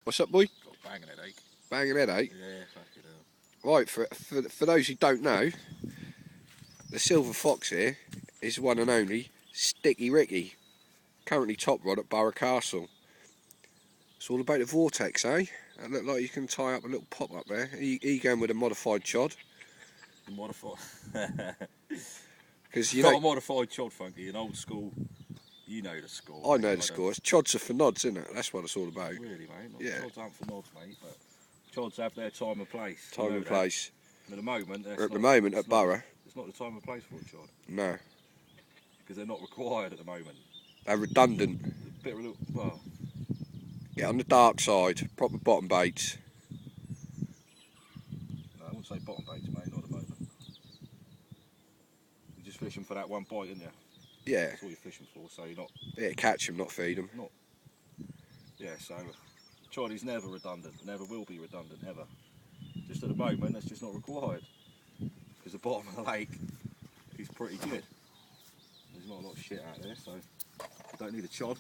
What's up, boy? Got a banging headache. Banging headache? Yeah, fucking hell. Right, for those who don't know, the Silver Fox here is one and only Sticky Ricky, currently top rod at Borough Castle. It's all about the vortex, eh? It looked like you can tie up a little pop up there. You going with a modified chod? Modified. Because you Got know, a modified chod, Funky, an old school. You know the score. I know the scores. Chods are for nods, isn't it? That's what it's all about. Really, mate. Not Yeah. Chods aren't for nods, mate, but chods have their time and place. Time and place. At the moment, At the moment at Borough, it's not the time and place for a chod no, because they're not required at the moment. they're redundant. A bit of a little, well, Get on the dark side. Proper bottom baits. no, I wouldn't say bottom baits, mate. Not at the moment. You're just fishing for that one bite, aren't you? Yeah, That's all you're fishing for. So you're not. yeah. Catch them, not feed them. Yeah, so chod is never redundant, never will be redundant, ever. Just at the moment, that's just not required. Because the bottom of the lake is pretty good. There's not a lot of shit out there, so you don't need a chod.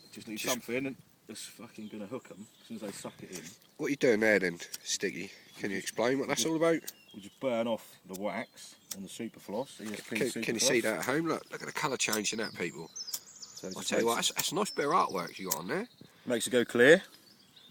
You just need something that's fucking going to hook them as soon as they suck it in. What are you doing there then, Sticky? Can you explain what that's all about? We'll just burn off the wax on the super floss. Can you see that at home? Look at the colour change in that, people. So I'll tell you what, that's a nice bit of artwork you got on there. makes it go clear.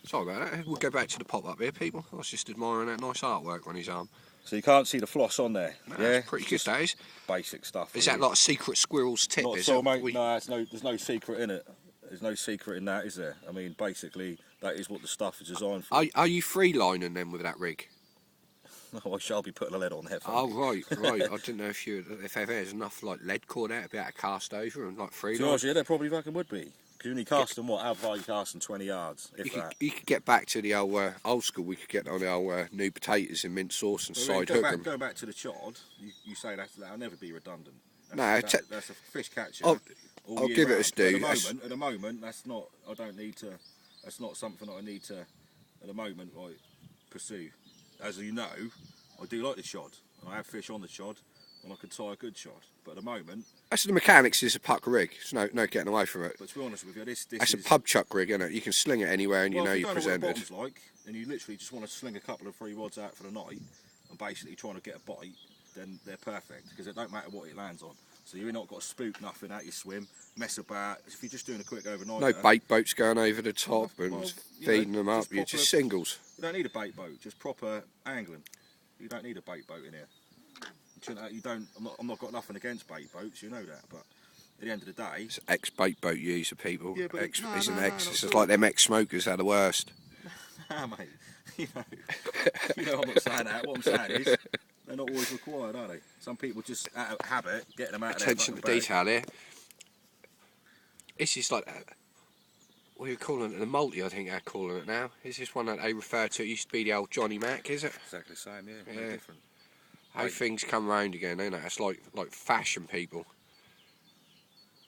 Sorry about that. We'll go back to the pop-up here, people. I was just admiring that nice artwork on his arm. So you can't see the floss on there. No, yeah, it's pretty good, that is. basic stuff. Is that like a secret squirrel's tip? Not Is at all, it? mate. No, there's no secret in it. There's no secret in that, is there? I mean, basically, that is what the stuff is designed for. Are you freelining then with that rig? I shall be putting a lead on there. Oh, right. I didn't know if there's enough like lead cord out to be able to cast over and like To be freeline. honest, yeah, there probably fucking would be. Because you only cast them, what? How far you casting? 20 yards, if that. You could get back to the old school. We could get on the old new potatoes and mint sauce and side hook them. Go back to the chod. You say that'll never be redundant. No, That's a fish catcher. I'll give it round. its due. At the moment, that's not. I don't need to. That's not something that I need to. At the moment, like pursue. As you know, I do like the chod, and I have fish on the chod, and I can tie a good chod. But at the moment, That's the mechanics. Is a puck rig. There's no getting away from it. but to be honest with you, this That's is a pub chuck rig, isn't it? You can sling it anywhere, and you know if you're don't know what the presented. bottom's like, and you literally just want to sling a couple of free rods out for the night, and basically trying to get a bite, then they're perfect because it don't matter what it lands on. So you've not got to spook nothing out your swim, mess about. If you're just doing a quick overnight, No bait boats going over the top and well, feeding them up. You're proper- just singles. You don't need a bait boat, just proper angling. You don't need a bait boat in here. You don't. I'm not got nothing against bait boats, you know that. But at the end of the day, It's ex-bait boat user people. Yeah, but Ex, no, isn't no, ex. no, It's not just like them ex-smokers are the worst. mate, you know, I'm not saying that. What I'm saying is, they're not always required, are they? Some people just out of habit getting them out of their Attention to fucking bag. detail here. This is like, what are you calling it? The multi, I think they're calling it now. Is this one that they refer to? It used to be the old Johnny Mac, is it? Exactly the same, yeah. Yeah. No different. How Right. things come round again, ain't it? It's like fashion people.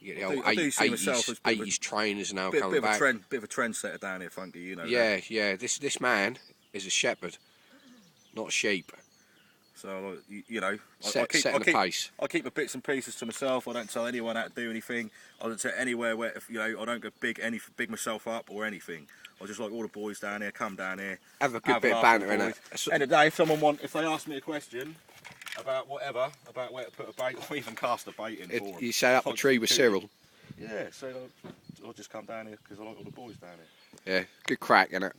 You get the old I do see myself as a bit of a- 80s trainers now Bit coming of a back. bit of a trendsetter down here, Funky. You know. that. Yeah. This man is a shepherd, not a sheep. So you know, Setting the pace. I keep my bits and pieces to myself. I don't tell anyone how to do anything. I don't tell anywhere where I don't go big myself up or anything. I just like all the boys down here. Come down here. Have a good bit of laugh with banter the in boys. it. End of the day, if they ask me a question about whatever, about where to put a bait or even cast a bait in for them. You say up the Like tree with Cyril. Yeah, so I'll just come down here because I like all the boys down here. Yeah, good crack, innit?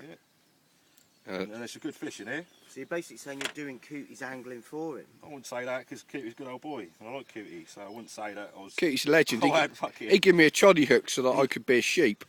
And there's some good fish in here. So you're basically saying you're doing Cooties angling for him? I wouldn't say that because Cutie's a good old boy, and I like Cutie, so I wouldn't say that I was. Cutie's a legend. Oh, fucking- He gave me a choddy hook so that I could be a sheep.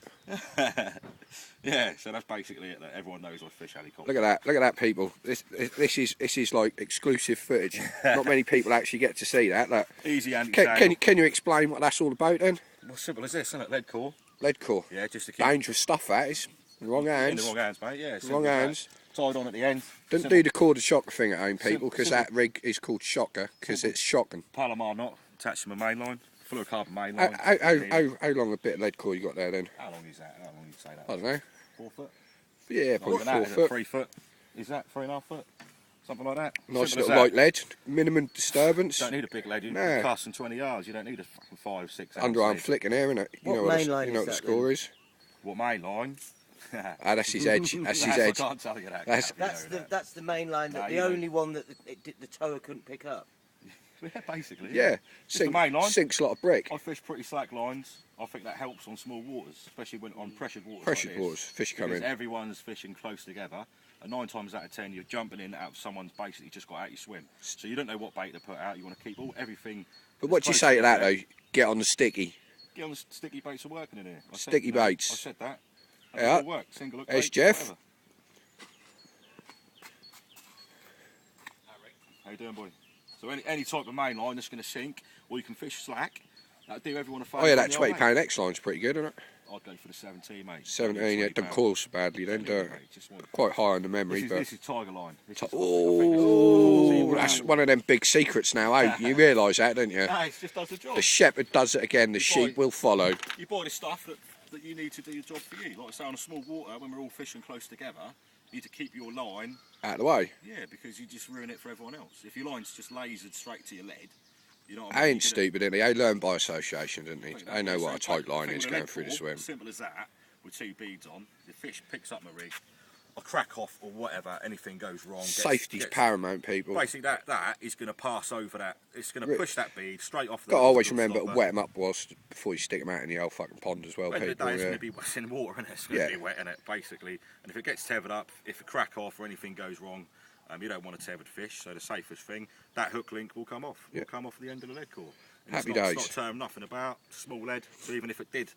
Yeah, so that's basically it. That everyone knows I fish helicopter. Look at that, people. This is like exclusive footage. Not many people actually get to see that. Look. Easy Andy. Can you explain what that's all about then? Well, simple as this, isn't it? Lead core. Lead core. Yeah, just to keep Dangerous stuff, that is. In the wrong in hands. the wrong hands, mate. Yeah, simple Wrong as that. hands. Tied on at the end. Don't Simple. do the corded shocker thing at home, people, because Simple. that rig is called shocker, because it's shocking. Palomar knot attached to my main line. Fluorocarbon main line. How long a bit of lead core you got there then? How long is that? How long you say that? I don't know. 4 foot. Yeah, probably Longer than 4 that, is it foot. 3 foot. Is that 3.5 foot? Something like that. Nice Simple as little that. light lead. Minimum disturbance. Don't need a big lead. You No. cast in 20 yards. You don't need a fucking 5, 6 ounce Underarm lead. flicking here, innit? You What know main line you know is what the that score is. What main line? Ah, that's his edge. That's his I edge. can't tell you that. That's- That's the main line. That No, the you don't. only one that the tower couldn't pick up. Yeah, basically. Yeah, Just the main line. sinks a lot of brick. I fish pretty slack lines. I think that helps on small waters, especially when on pressured waters. Pressured like this, waters, fish come because in. everyone's fishing close together, and 9 times out of 10 you're jumping in out of someone's basically just got out your swim. So you don't know what bait to put out. You want to keep everything. But as what do you close say to that there. though? Get on the sticky. Get on the sticky baits are working in here. I said, Sticky you know, baits. I said that. Yeah. It'll work. Single hook There's baits, Jeff. whatever. How you doing, boy? So any type of main line that's going to sink, or you can fish slack. That'll do everyone a favour. Oh yeah, on that the old £20 X line's pretty good, isn't it? I'd go for the 17, mate. 17, yeah, it doesn't £20. coil so badly then, do it? Mate, just want- Quite high on the memory, but... This is Tiger Line. This is- Oh, that's one of them big secrets now, eh? You realise that, don't you? Nah, it just does the job. The shepherd does it again, the sheep will follow. You buy the stuff that you need to do your job for you. Like I say, on a small water, when we're all fishing close together, you need to keep your line, Out of the way. yeah, because you just ruin it for everyone else. If your line's just lasered straight to your lead, you know what I I mean? ain't stupid, didn't he? They learned by association, didn't he? They know what a tight line is going through the swim. Simple as that, with 2 beads on, the fish picks up my rig, I crack off or whatever, anything goes wrong. Safety's paramount, people. Basically, that is going to pass over that. It's going to push that bead straight off the. Got to always little remember to stopper. wet them up before you stick them out in the old fucking pond as well, At the end of the people. day, it's Yeah. going to be wet in water, and it's going Yeah. to be wet in it, basically. And if it gets tethered up, if a crack off or anything goes wrong, you don't want a tethered fish. So the safest thing, that hook link will come off. Yeah. Will come off the end of the lead core. And Happy it's not, days. It's not termed nothing about small lead. So even if it did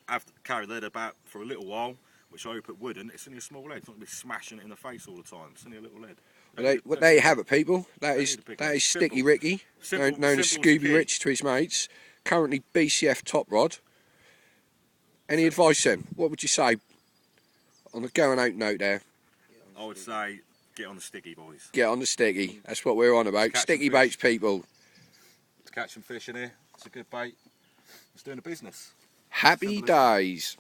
have to carry lead about for a little while, which I hope it wouldn't, it's only a small lead. It's not going to be smashing it in the face all the time. It's only a little lead. Well, there you have it, people. That Don't is need a big that one. is Simple. Sticky Ricky, Simple- known as simple as Scooby key. Rich to his mates. Currently BCF top rod. Any advice then? What would you say on the going out note there? I would say get on the sticky, boys. Get on the sticky. That's what we're on about. Catch Sticky the fish. baits, people. To catch some fish in here, it's a good bait. It's doing the business. Happy Simple as that. days.